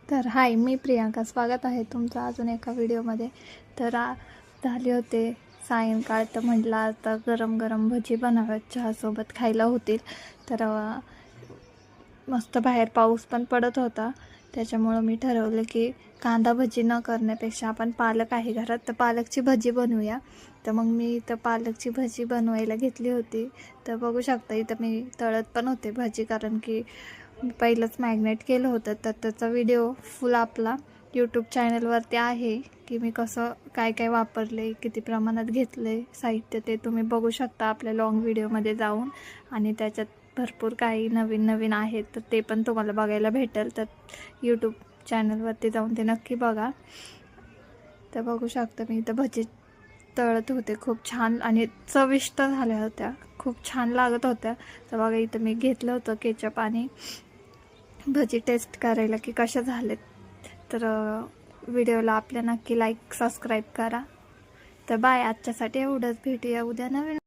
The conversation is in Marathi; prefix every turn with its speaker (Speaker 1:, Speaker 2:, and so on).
Speaker 1: तर हाय, मी प्रियांका. स्वागत आहे तुमचं अजून एका व्हिडिओमध्ये. तर झाले होते सायंकाळ, तर म्हटलं आता गरम गरम भजी बनाव्यात, चहासोबत खायला होतील. तर मस्त बाहेर पाऊस पण पडत होता, त्याच्यामुळं मी ठरवलं की कांदा भजी न करण्यापेक्षा आपण पालक आहे घरात, तर पालकची भजी बनवूया. तर मग मी इथं पालकची भजी बनवायला घेतली होती. तर बघू शकता इथं मी तळत पण होते भजी, कारण की पहिलंच मॅग्नेट केलं होतं. तर त्याचा व्हिडिओ फुल आपला यूट्यूब चॅनलवरती आहे की मी कसं काय काय वापरले, किती प्रमाणात घेतले साहित्य, ते तुम्ही बघू शकता आपल्या लॉंग व्हिडिओमध्ये जाऊन. आणि त्याच्यात भरपूर काही नवीन नवीन आहेत, तर ते पण तुम्हाला बघायला भेटेल. तर यूट्यूब चॅनलवरती जाऊन ते नक्की बघा. तर बघू शकता मी इथं भजी तळत होते, खूप छान आणि चविष्ट झाल्या होत्या, खूप छान लागत होत्या. तर बघा इथं मी घेतलं होतं केचप आणि भजी टेस्ट करायला की कशा झालेत. तर व्हिडिओला आपल्या नक्की लाईक सबस्क्राईब करा. तर बाय, आजच्यासाठी एवढंच. भेटूया उद्या नवीन